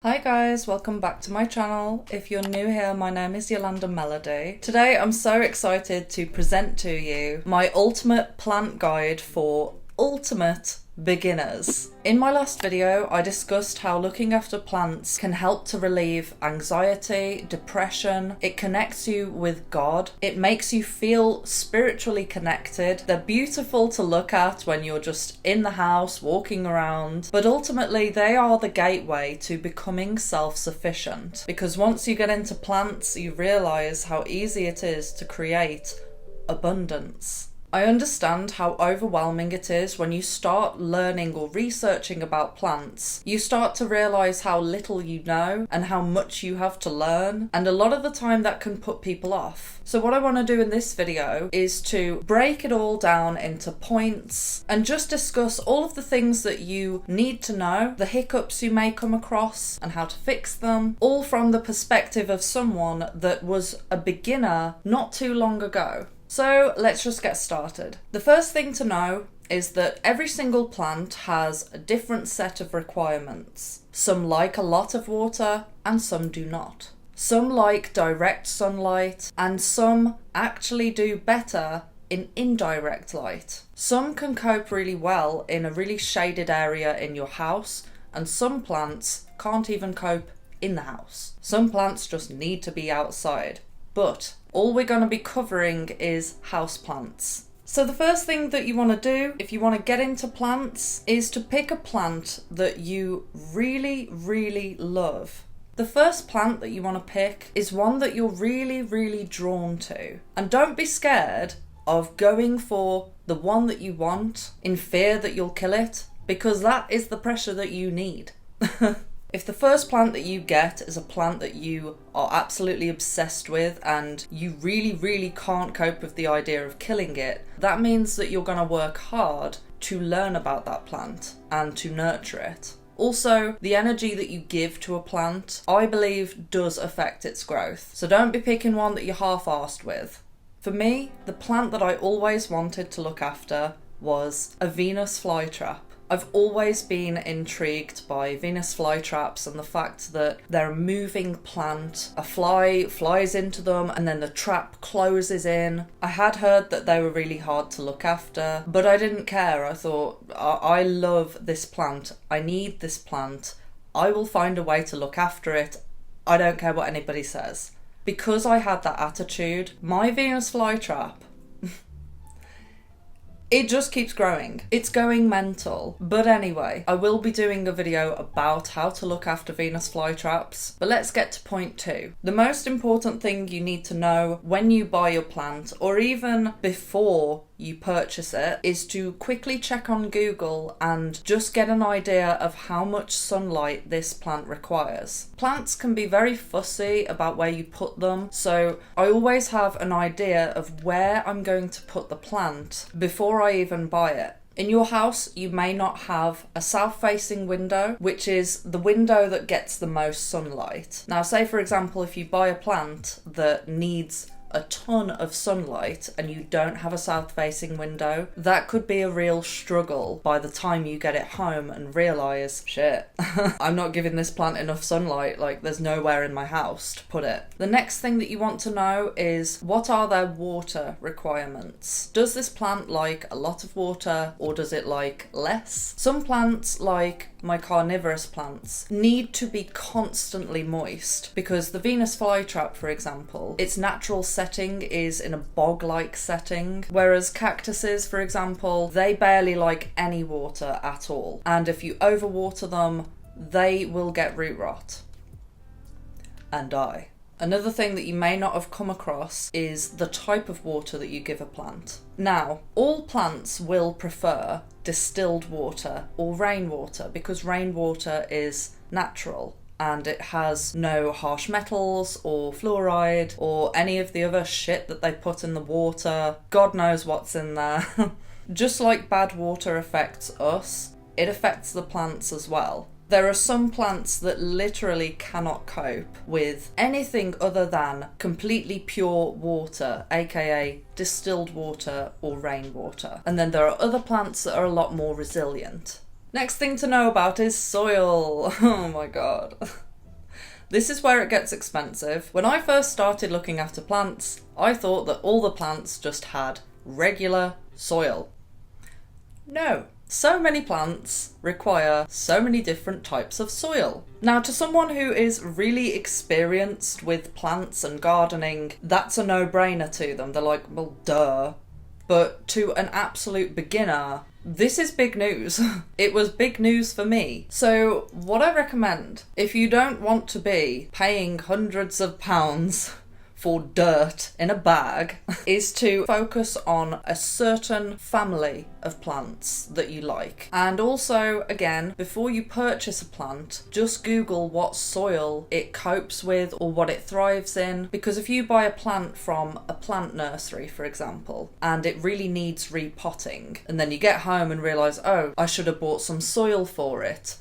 Hi guys, welcome back to my channel. If you're new here, my name is Yolanda Melody. Today I'm so excited to present to you my ultimate plant guide for ultimate beginners. In my last video, I discussed how looking after plants can help to relieve anxiety, depression. It connects you with God. It makes you feel spiritually connected. They're beautiful to look at when you're just in the house, walking around. But ultimately, they are the gateway to becoming self-sufficient. Because once you get into plants, you realize how easy it is to create abundance. I understand how overwhelming it is when you start learning or researching about plants. You start to realise how little you know and how much you have to learn, and a lot of the time that can put people off. So what I want to do in this video is to break it all down into points and just discuss all of the things that you need to know, the hiccups you may come across and how to fix them, all from the perspective of someone that was a beginner not too long ago. So let's just get started. The first thing to know is that every single plant has a different set of requirements. Some like a lot of water and some do not. Some like direct sunlight and some actually do better in indirect light. Some can cope really well in a really shaded area in your house, and some plants can't even cope in the house. Some plants just need to be outside. But all we're going to be covering is houseplants. So the first thing that you want to do if you want to get into plants is to pick a plant that you really, really love. The first plant that you want to pick is one that you're really, really drawn to. And don't be scared of going for the one that you want in fear that you'll kill it, because that is the pressure that you need. If the first plant that you get is a plant that you are absolutely obsessed with and you really, really can't cope with the idea of killing it, that means that you're going to work hard to learn about that plant and to nurture it. Also, the energy that you give to a plant, I believe, does affect its growth. So don't be picking one that you're half-arsed with. For me, the plant that I always wanted to look after was a Venus flytrap. I've always been intrigued by Venus flytraps and the fact that they're a moving plant. A fly flies into them and then the trap closes in. I had heard that they were really hard to look after, but I didn't care. I thought, I love this plant. I need this plant. I will find a way to look after it. I don't care what anybody says. Because I had that attitude, my Venus flytrap, it just keeps growing. It's going mental. But anyway, I will be doing a video about how to look after Venus flytraps. But let's get to point 2. The most important thing you need to know when you buy your plant, or even before you purchase it, is to quickly check on Google and just get an idea of how much sunlight this plant requires. Plants can be very fussy about where you put them, so I always have an idea of where I'm going to put the plant before I even buy it. In your house, you may not have a south-facing window, which is the window that gets the most sunlight. Now, say for example, if you buy a plant that needs a ton of sunlight and you don't have a south-facing window, that could be a real struggle by the time you get it home and realise, shit, I'm not giving this plant enough sunlight, like there's nowhere in my house to put it. The next thing that you want to know is, what are their water requirements? Does this plant like a lot of water or does it like less? Some plants, like my carnivorous plants, need to be constantly moist because the Venus flytrap, for example, its natural setting is in a bog-like setting, whereas cactuses, for example, they barely like any water at all, and if you overwater them, they will get root rot and die. Another thing that you may not have come across is the type of water that you give a plant. Now, all plants will prefer distilled water or rainwater because rainwater is natural and it has no harsh metals or fluoride or any of the other shit that they put in the water. God knows what's in there. Just like bad water affects us, it affects the plants as well. There are some plants that literally cannot cope with anything other than completely pure water, aka distilled water or rainwater. And then there are other plants that are a lot more resilient. Next thing to know about is soil. Oh my god. This is where it gets expensive. When I first started looking after plants, I thought that all the plants just had regular soil. No. So many plants require so many different types of soil. Now, to someone who is really experienced with plants and gardening, that's a no-brainer to them. They're like, well, duh. But to an absolute beginner, this is big news. It was big news for me. So what I recommend, if you don't want to be paying hundreds of pounds for dirt in a bag, is to focus on a certain family of plants that you like. And also, again, before you purchase a plant, just Google what soil it copes with or what it thrives in. Because if you buy a plant from a plant nursery, for example, and it really needs repotting, and then you get home and realise, oh, I should have bought some soil for it,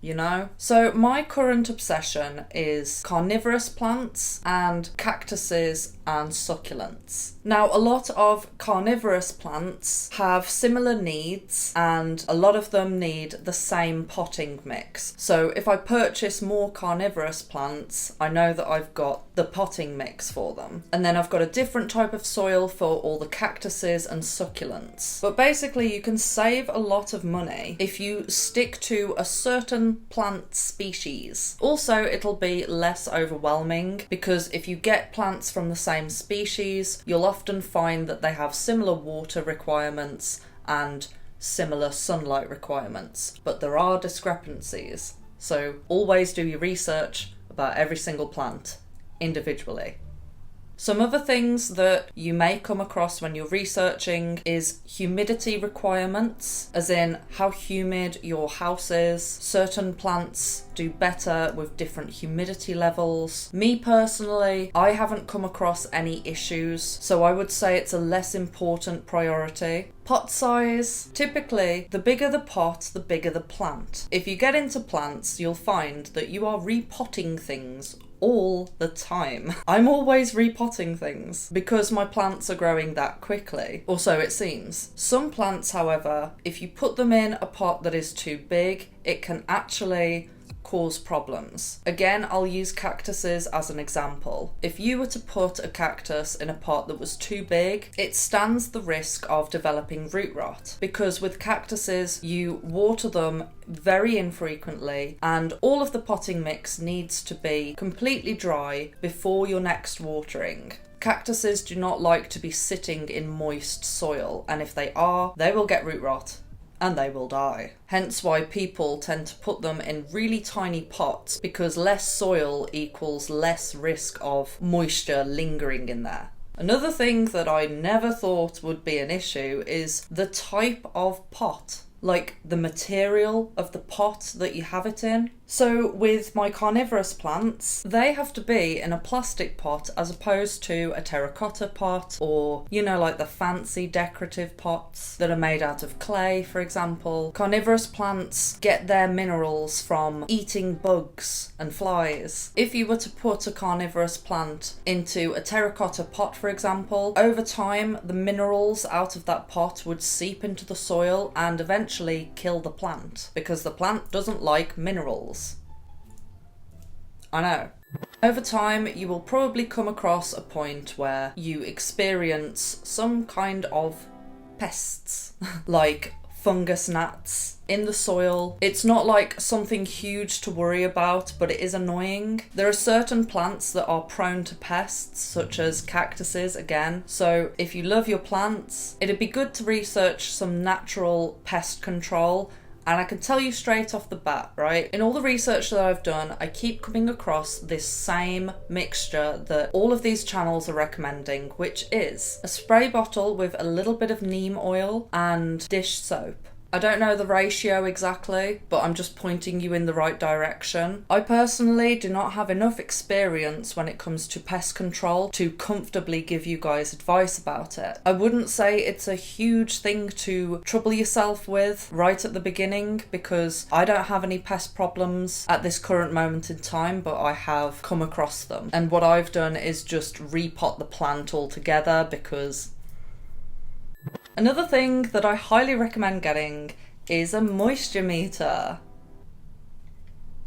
you know? So my current obsession is carnivorous plants and cactuses and succulents. Now, a lot of carnivorous plants have similar needs and a lot of them need the same potting mix. So if I purchase more carnivorous plants, I know that I've got the potting mix for them. And then I've got a different type of soil for all the cactuses and succulents. But basically you can save a lot of money if you stick to a certain plant species. Also, it'll be less overwhelming because if you get plants from the same species, you'll often find that they have similar water requirements and similar sunlight requirements, but there are discrepancies. So always do your research about every single plant individually. Some other things that you may come across when you're researching is humidity requirements, as in how humid your house is. Certain plants do better with different humidity levels. Me personally, I haven't come across any issues, so I would say it's a less important priority. Pot size. Typically, the bigger the pot, the bigger the plant. If you get into plants, you'll find that you are repotting things all the time. I'm always repotting things because my plants are growing that quickly, or so it seems. Some plants, however, if you put them in a pot that is too big, it can actually cause problems. Again, I'll use cactuses as an example. If you were to put a cactus in a pot that was too big, it stands the risk of developing root rot, because with cactuses you water them very infrequently and all of the potting mix needs to be completely dry before your next watering. Cactuses do not like to be sitting in moist soil, and if they are, they will get root rot and they will die. Hence why people tend to put them in really tiny pots, because less soil equals less risk of moisture lingering in there. Another thing that I never thought would be an issue is the type of pot, like the material of the pot that you have it in. So with my carnivorous plants, they have to be in a plastic pot as opposed to a terracotta pot, or, you know, like the fancy decorative pots that are made out of clay, for example. Carnivorous plants get their minerals from eating bugs and flies. If you were to put a carnivorous plant into a terracotta pot, for example, over time the minerals out of that pot would seep into the soil and eventually kill the plant, because the plant doesn't like minerals. I know. Over time, you will probably come across a point where you experience some kind of pests, like fungus gnats in the soil. It's not like something huge to worry about, but it is annoying. There are certain plants that are prone to pests, such as cactuses again. So if you love your plants, it'd be good to research some natural pest control. And I can tell you straight off the bat, right? In all the research that I've done, I keep coming across this same mixture that all of these channels are recommending, which is a spray bottle with a little bit of neem oil and dish soap. I don't know the ratio exactly, but I'm just pointing you in the right direction. I personally do not have enough experience when it comes to pest control to comfortably give you guys advice about it. I wouldn't say it's a huge thing to trouble yourself with right at the beginning, because I don't have any pest problems at this current moment in time, but I have come across them. And what I've done is just repot the plant altogether, because another thing that I highly recommend getting is a moisture meter.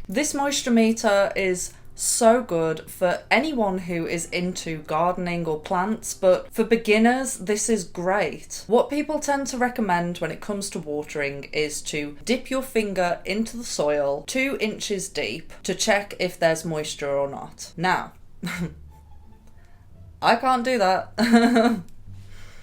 This moisture meter is so good for anyone who is into gardening or plants, but for beginners this is great. What people tend to recommend when it comes to watering is to dip your finger into the soil 2 inches deep to check if there's moisture or not. Now, I can't do that.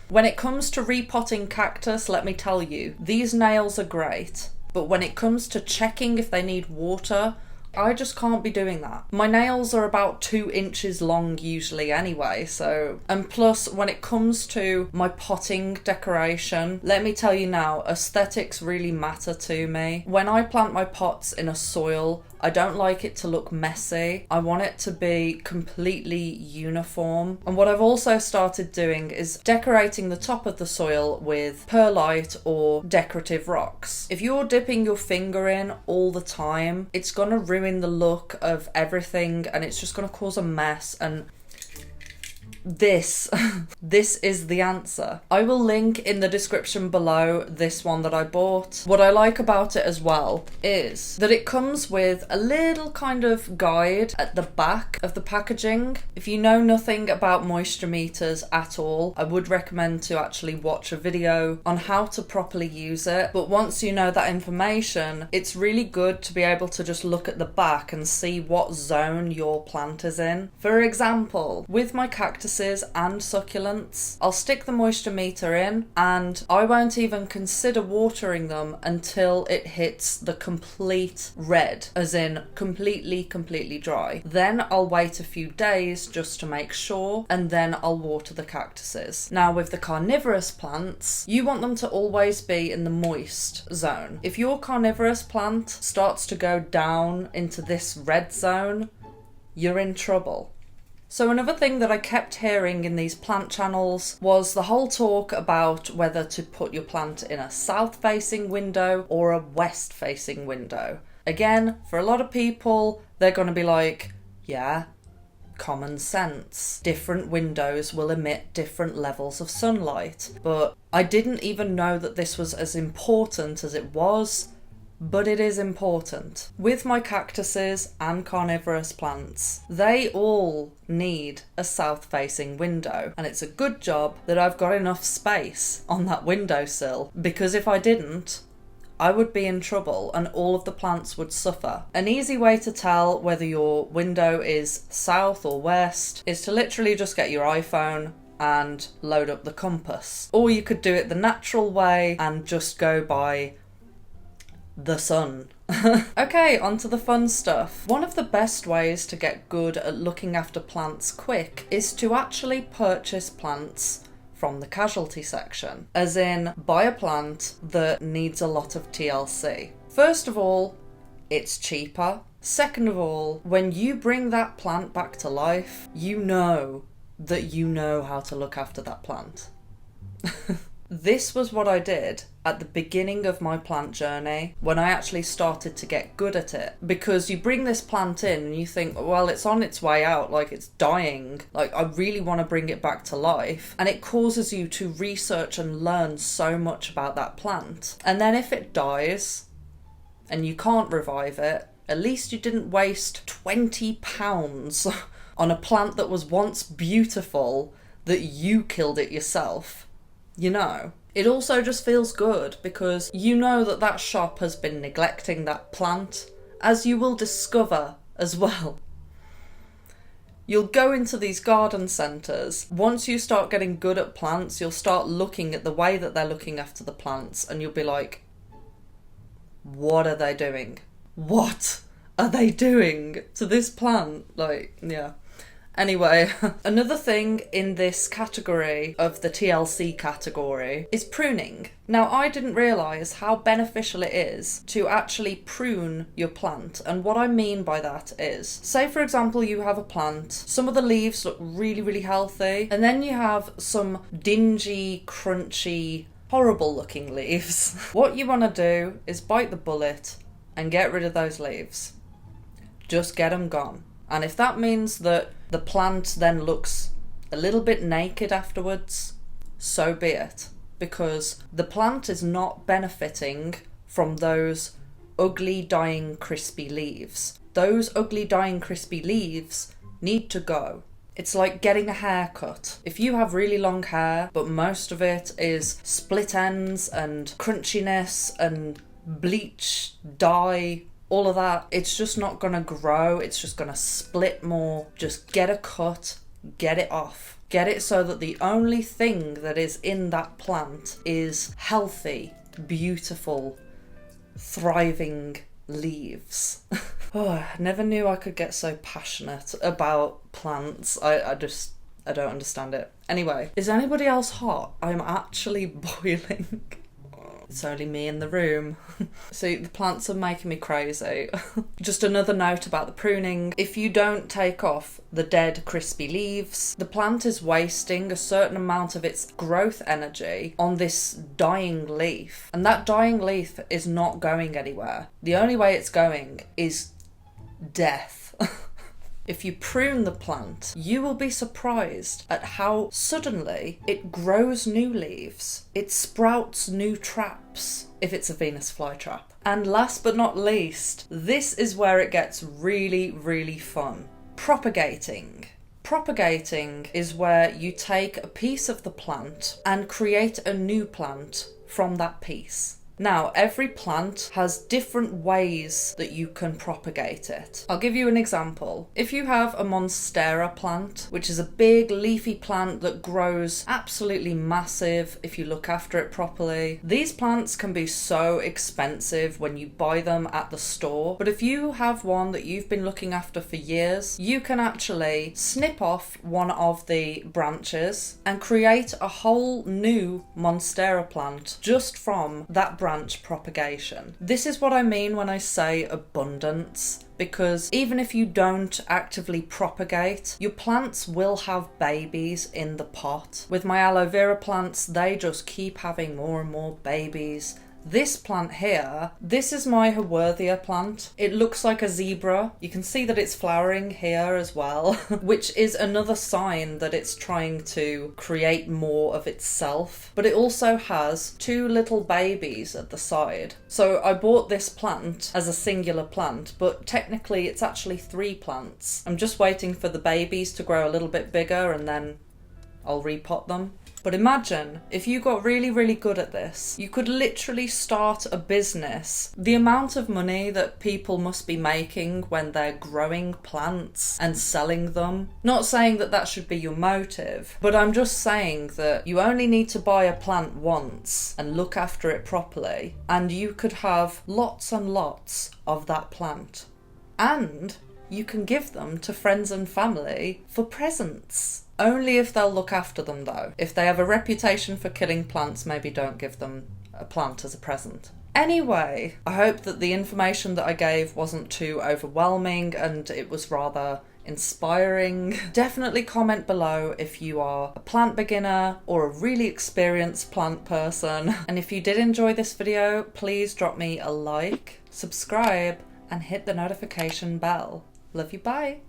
When it comes to repotting cactus, let me tell you, these nails are great, but when it comes to checking if they need water, I just can't be doing that. My nails are about 2 inches long usually anyway, so... And plus, when it comes to my potting decoration, let me tell you now, aesthetics really matter to me. When I plant my pots in a soil, I don't like it to look messy. I want it to be completely uniform. And what I've also started doing is decorating the top of the soil with perlite or decorative rocks. If you're dipping your finger in all the time, it's gonna ruin the look of everything and it's just gonna cause a mess. And this is the answer. I will link in the description below this one that I bought. What I like about it as well is that it comes with a little kind of guide at the back of the packaging. If you know nothing about moisture meters at all, I would recommend to actually watch a video on how to properly use it. But once you know that information, it's really good to be able to just look at the back and see what zone your plant is in. For example, with my cactus and succulents, I'll stick the moisture meter in and I won't even consider watering them until it hits the complete red, as in completely dry. Then I'll wait a few days just to make sure, and then I'll water the cactuses. Now with the carnivorous plants, you want them to always be in the moist zone. If your carnivorous plant starts to go down into this red zone, you're in trouble. So another thing that I kept hearing in these plant channels was the whole talk about whether to put your plant in a south-facing window or a west-facing window. Again, for a lot of people, they're going to be like, yeah, common sense. Different windows will emit different levels of sunlight. But I didn't even know that this was as important as it was. But it is important. With my cactuses and carnivorous plants, they all need a south-facing window, and it's a good job that I've got enough space on that windowsill, because if I didn't, I would be in trouble and all of the plants would suffer. An easy way to tell whether your window is south or west is to literally just get your iPhone and load up the compass. Or you could do it the natural way and just go by the sun. Okay, on to the fun stuff. One of the best ways to get good at looking after plants quick is to actually purchase plants from the casualty section, as in buy a plant that needs a lot of TLC. First of all, it's cheaper. Second of all, when you bring that plant back to life, you know that you know how to look after that plant. This was what I did at the beginning of my plant journey, when I actually started to get good at it. Because you bring this plant in and you think, well, it's on its way out, like it's dying, like I really want to bring it back to life. And it causes you to research and learn so much about that plant. And then if it dies and you can't revive it, at least you didn't waste £20 on a plant that was once beautiful, that you killed it yourself. You know, it also just feels good because you know that that shop has been neglecting that plant, as you will discover as well. You'll go into these garden centres. Once you start getting good at plants, you'll start looking at the way that they're looking after the plants and you'll be like, what are they doing? What are they doing to this plant? Like, yeah. Anyway, another thing in this category of the TLC category is pruning. Now, I didn't realise how beneficial it is to actually prune your plant. And what I mean by that is, say for example you have a plant, some of the leaves look really healthy, and then you have some dingy, crunchy, horrible looking leaves. What you want to do is bite the bullet and get rid of those leaves. Just get them gone. And if that means that the plant then looks a little bit naked afterwards, so be it. Because the plant is not benefiting from those ugly, dying, crispy leaves. Those ugly, dying, crispy leaves need to go. It's like getting a haircut. If you have really long hair, but most of it is split ends and crunchiness and bleach, dye, all of that, it's just not gonna grow. It's just gonna split more. Just get a cut, get it off. Get it so that the only thing that is in that plant is healthy, beautiful, thriving leaves. Oh, I never knew I could get so passionate about plants. I don't understand it. Anyway, is anybody else hot? I'm actually boiling. It's only me in the room. See, the plants are making me crazy. Just another note about the pruning. If you don't take off the dead crispy leaves, the plant is wasting a certain amount of its growth energy on this dying leaf. And that dying leaf is not going anywhere. The only way it's going is death. If you prune the plant, you will be surprised at how suddenly it grows new leaves. It sprouts new traps, if it's a Venus flytrap. And last but not least, this is where it gets really, really fun. Propagating. Propagating is where you take a piece of the plant and create a new plant from that piece. Now, every plant has different ways that you can propagate it. I'll give you an example. If you have a monstera plant, which is a big leafy plant that grows absolutely massive if you look after it properly, these plants can be so expensive when you buy them at the store. But if you have one that you've been looking after for years, you can actually snip off one of the branches and create a whole new monstera plant just from that branch propagation. This is what I mean when I say abundance, because even if you don't actively propagate, your plants will have babies in the pot. With my aloe vera plants, they just keep having more and more babies. This plant here, this is my Haworthia plant. It looks like a zebra. You can see that it's flowering here as well, which is another sign that it's trying to create more of itself. But it also has two little babies at the side. So I bought this plant as a singular plant, but technically it's actually 3 plants. I'm just waiting for the babies to grow a little bit bigger and then I'll repot them. But imagine if you got really, really good at this, you could literally start a business. The amount of money that people must be making when they're growing plants and selling them. Not saying that that should be your motive, but I'm just saying that you only need to buy a plant once and look after it properly, and you could have lots and lots of that plant. And you can give them to friends and family for presents. Only if they'll look after them though. If they have a reputation for killing plants, maybe don't give them a plant as a present. Anyway, I hope that the information that I gave wasn't too overwhelming and it was rather inspiring. Definitely comment below if you are a plant beginner or a really experienced plant person. And if you did enjoy this video, please drop me a like, subscribe, and hit the notification bell. Love you, bye!